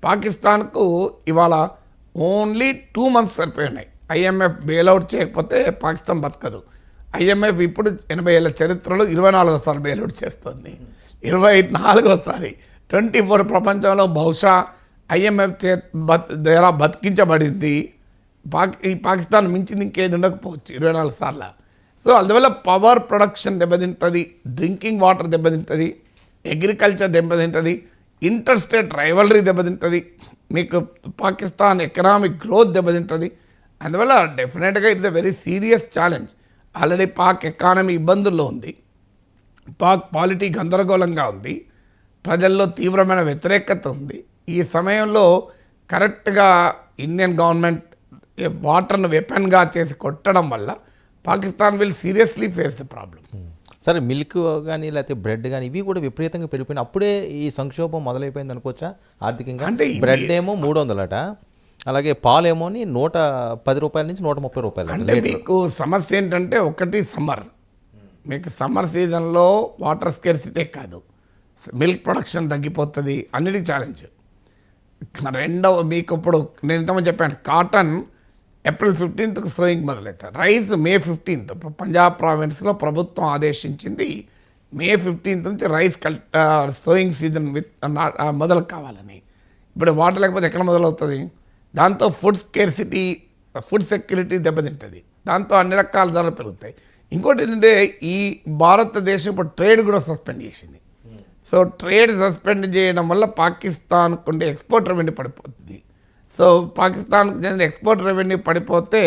పాకిస్తాన్కు ఇవాళ only 2 months సరిపోయి ఉన్నాయి. IMF బెయిల్అవుట్ చేయకపోతే పాకిస్తాన్ బతకదు. IMF ఇప్పుడు 80 ఏళ్ళ చరిత్రలో 24సారి బెయిల్అవుట్ చేస్తుంది. 24సారి 24 ప్రపంచంలో బహుశా IMF ద్వారా బతికించబడింది. ఈ పాకిస్తాన్ మించింది ఇంకేది ఉండకపోవచ్చు 24 సార్లు. సో అందువల్ల పవర్ ప్రొడక్షన్ దెబ్బతింటుంది, డ్రింకింగ్ వాటర్ దెబ్బతింటుంది, అగ్రికల్చర్ దెబ్బతింటుంది, ఇంటర్ స్టేట్ రైవలరీ దెబ్బతింటుంది, మీకు పాకిస్తాన్ ఎకనామిక్ గ్రోత్ దెబ్బతింటుంది. అందువల్ల డెఫినెట్గా it's a very serious challenge. Already Pak economy ఇబ్బందుల్లో ఉంది, పాక్ పాలిటీ గందరగోళంగా ఉంది, ప్రజల్లో తీవ్రమైన వ్యతిరేకత ఉంది. ఈ సమయంలో కరెక్ట్గా ఇండియన్ గవర్నమెంట్ వాటర్ను వెపన్గా చేసి కొట్టడం వల్ల Pakistan will seriously face the problem. సరే, మిల్క్ కానీ లేకపోతే బ్రెడ్ కానీ ఇవి కూడా విపరీతంగా పెరిగిపోయినాయి. అప్పుడే ఈ సంక్షోభం మొదలైపోయింది అనుకోవచ్చా ఆర్థికంగా? అంటే బ్రెడ్ ఏమో 300 అలాగే పాలేమో 110 రూపాయల నుంచి 130 రూపాయలు. అంటే మీకు సమస్య ఏంటంటే, ఒకటి సమ్మర్, మీకు సమ్మర్ సీజన్లో వాటర్ స్కేర్సిటీ కాదు, మిల్క్ ప్రొడక్షన్ తగ్గిపోతుంది, అన్నిటికీ ఛాలెంజ్. రెండవ మీకు ఇప్పుడు నేను ఇంతమంది చెప్పాను, కాటన్ April 15th సోయింగ్ మొదలెట్టారు. రైస్ May 15th పంజాబ్ ప్రావిన్స్లో ప్రభుత్వం ఆదేశించింది May 15th నుంచి రైస్ సోయింగ్ సీజన్ మొదలు కావాలని. ఇప్పుడు వాటర్ లేకపోతే ఎక్కడ మొదలవుతుంది? దాంతో ఫుడ్ స్కేర్సిటీ, ఫుడ్ సెక్యూరిటీ దెబ్బతింటుంది, దాంతో అన్ని రకాల ధరలు పెరుగుతాయి. ఇంకోటి ఏంటంటే, ఈ భారతదేశం ఇప్పుడు ట్రేడ్ కూడా సస్పెండ్ చేసింది. సో ట్రేడ్ సస్పెండ్ చేయడం వల్ల పాకిస్తాన్కు ఉండే ఎక్స్పోర్ట్ రెవెన్యూ పడిపోతుంది. సో పాకిస్తాన్కు చెందిన ఎక్స్పోర్ట్ రెవెన్యూ పడిపోతే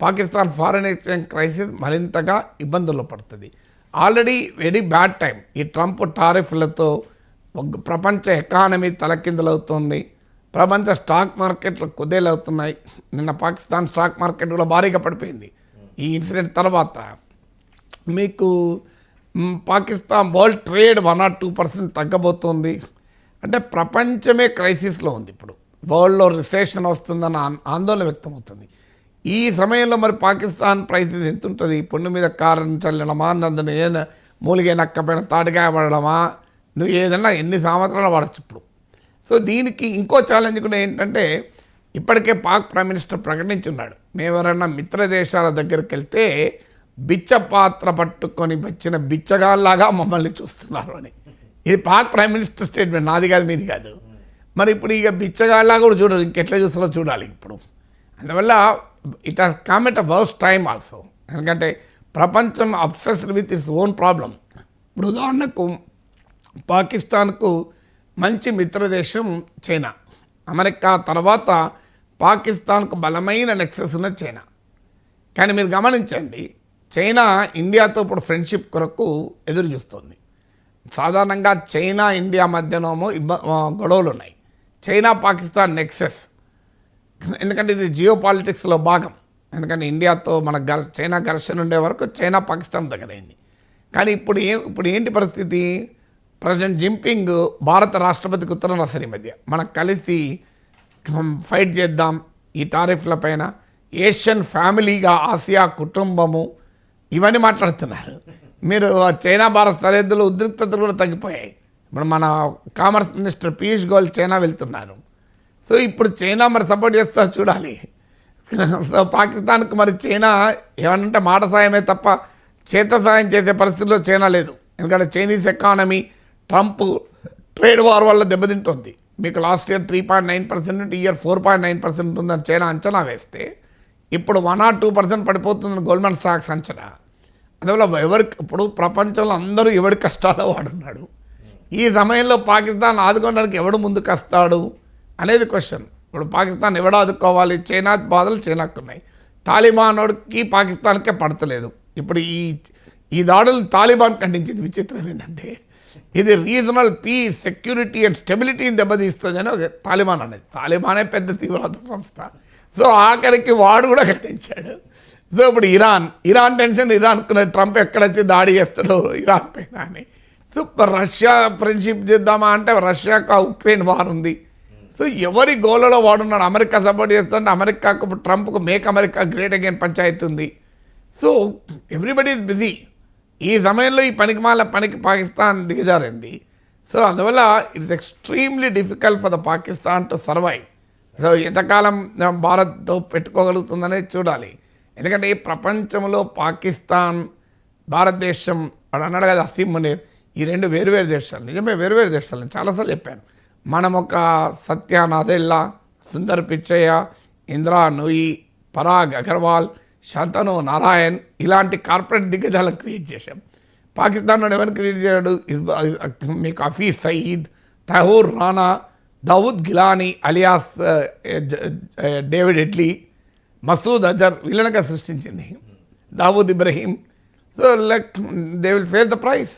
పాకిస్తాన్ ఫారెన్ ఎక్స్చేంజ్ క్రైసిస్ మరింతగా ఇబ్బందుల్లో పడుతుంది. Already very bad time. ఈ ట్రంప్ టారిఫ్లతో ప్రపంచ ఎకానమీ తలకిందులవుతుంది, ప్రపంచ స్టాక్ మార్కెట్లు కుదేలవుతున్నాయి. నిన్న పాకిస్తాన్ స్టాక్ మార్కెట్ కూడా భారీగా పడిపోయింది ఈ ఇన్సిడెంట్ తర్వాత. మీకు పాకిస్తాన్ వరల్డ్ ట్రేడ్ 1 or 2% తగ్గబోతోంది. అంటే ప్రపంచమే క్రైసిస్లో ఉంది. ఇప్పుడు వరల్డ్లో రిసెషన్ వస్తుందన్న ఆందోళన వ్యక్తమవుతుంది. ఈ సమయంలో మరి పాకిస్తాన్ ప్రైసెస్ ఎంత ఉంటుంది? పుండు మీద కారం చల్లడమా, నందును ఏ మూలిగే నక్కపోయిన తాటికాయ పడడమా, నువ్వు ఏదన్నా ఎన్ని సంవత్సరాలు వాడచ్చు ఇప్పుడు. సో దీనికి ఇంకో ఛాలెంజ్ కూడా ఏంటంటే, ఇప్పటికే పాక్ ప్రైమ్ మినిస్టర్ ప్రకటించున్నాడు, మేము ఎవరైనా మిత్ర దేశాల దగ్గరికి వెళ్తే బిచ్చ పాత్ర పట్టుకొని వచ్చిన బిచ్చగాల్లాగా మమ్మల్ని చూస్తున్నారు అని. ఇది పాక్ ప్రైమ్ మినిస్టర్ స్టేట్మెంట్, నాది కాదు మీది కాదు. మరి ఇప్పుడు ఇక బిచ్చగాళ్ళ కూడా చూడరు, ఇంకెట్లా చూస్తారో చూడాలి ఇప్పుడు. అందువల్ల it has come at a worst time also. ఎందుకంటే ప్రపంచం obsessed with its own problem. ఇప్పుడు ఉదాహరణకు పాకిస్తాన్కు మంచి మిత్రదేశం చైనా. అమెరికా తర్వాత పాకిస్తాన్కు బలమైన నెక్సెస్ ఉన్న చైనా. కానీ మీరు గమనించండి, చైనా ఇండియాతో ఇప్పుడు ఫ్రెండ్షిప్ కొరకు ఎదురు చూస్తుంది. సాధారణంగా చైనా ఇండియా మధ్యనేమో గొడవలు ఉన్నాయి. చైనా పాకిస్తాన్ నెక్సెస్, ఎందుకంటే ఇది జియో పాలిటిక్స్లో భాగం. ఎందుకంటే ఇండియాతో మన చైనా ఘర్షణ ఉండే వరకు చైనా పాకిస్తాన్ దగ్గరైంది. కానీ ఇప్పుడు ఏంటి పరిస్థితి? ప్రెసిడెంట్ జిన్పింగ్ భారత రాష్ట్రపతికి ఉత్తరం రాశారు ఈ మధ్య, మనం కలిసి ఫైట్ చేద్దాం ఈ టారిఫ్ల పైన, ఏషియన్ ఫ్యామిలీగా ఆసియా కుటుంబము, ఇవన్నీ మాట్లాడుతున్నారు. మీరు చైనా భారత్ సరిహద్దులో ఉద్రిక్తతలు కూడా తగ్గిపోయాయి. ఇప్పుడు మన commerce minister Piyush Goyal China వెళ్తున్నారు. సో ఇప్పుడు చైనా మరి సపోర్ట్ చేస్తా చూడాలి. సో పాకిస్తాన్కు మరి చైనా ఏమనంటే మాట సాయమే తప్ప చేత సాయం చేసే పరిస్థితుల్లో చైనా లేదు. ఎందుకంటే Chinese economy Trump trade war వల్ల దెబ్బతింటుంది. మీకు లాస్ట్ ఇయర్ 3.9% నుండి ఇయర్ 4.9% ఉంటుందని చైనా అంచనా వేస్తే ఇప్పుడు 1 or 2% పడిపోతుందని గోల్డ్మన్ సాక్స్ అంచనా. అందువల్ల ఇప్పుడు ప్రపంచంలో అందరూ ఎవడి కష్టాలో వాడున్నాడు. ఈ సమయంలో పాకిస్తాన్ ఆదుకోవడానికి ఎవడు ముందుకు వస్తాడు అనేది క్వశ్చన్. ఇప్పుడు పాకిస్తాన్ ఎవడు ఆదుకోవాలి? చైనా బాధలు చైనాకు ఉన్నాయి, తాలిబాన్కి పాకిస్తాన్కే పడతలేదు. ఇప్పుడు ఈ దాడులు తాలిబాన్ ఖండించింది. విచిత్రం ఏంటంటే, ఇది రీజనల్ పీస్, సెక్యూరిటీ అండ్ స్టెబిలిటీని దెబ్బతీస్తుంది అని తాలిబాన్ అనేది. తాలిబానే పెద్ద తీవ్రవాద సంస్థ. సో ఆఖరికి వాడు కూడా ఖండించాడు. సో ఇప్పుడు ఇరాన్ టెన్షన్, ఇరాన్కు ట్రంప్ ఎక్కడొచ్చి దాడి చేస్తాడో ఇరాన్ పైన అని. సో రష్యా ఫ్రెండ్షిప్ చేద్దామా అంటే రష్యాకు ఉక్రెయిన్ వార్ ఉంది. సో ఎవరి గోలలో వాడున్నాడు. అమెరికా సపోర్ట్ చేస్తుంటే అమెరికాకు, ట్రంప్కు మేక్ అమెరికా గ్రేట్ అగైన్ పంచాయతీ ఉంది. So everybody is busy. ఈ సమయంలో ఈ పనికి పాకిస్తాన్ దిగజారింది. సో అందువల్ల it's extremely difficult for the Pakistan to survive. So ఎంతకాలం భారత్తో పెట్టుకోగలుగుతుందనేది చూడాలి. ఎందుకంటే ఈ ప్రపంచంలో పాకిస్తాన్, భారతదేశం, వాడు అన్నాడు కదా అసీం మునీర్, ఈ రెండు వేరువేరు దేశాలు. నిజమే వేరువేరు దేశాలు, నేను చాలాసార్లు చెప్పాను. మనం ఒక సత్య నాదెల్లా, సుందర్ పిచ్చయ్య, ఇందిరా నూయి, పరాగ్ అగర్వాల్, శాంతను నారాయణ్ ఇలాంటి కార్పొరేట్ దిగ్గజాలను క్రియేట్ చేశాం. పాకిస్తాన్లో ఎవరిని క్రియేట్ చేయడు? మీకు Hafiz Saeed, Tahawwur Rana, Dawood Gilani alias David Headley, Masood Azhar వీళ్ళనగా సృష్టించింది, Dawood Ibrahim. So like they will face the price.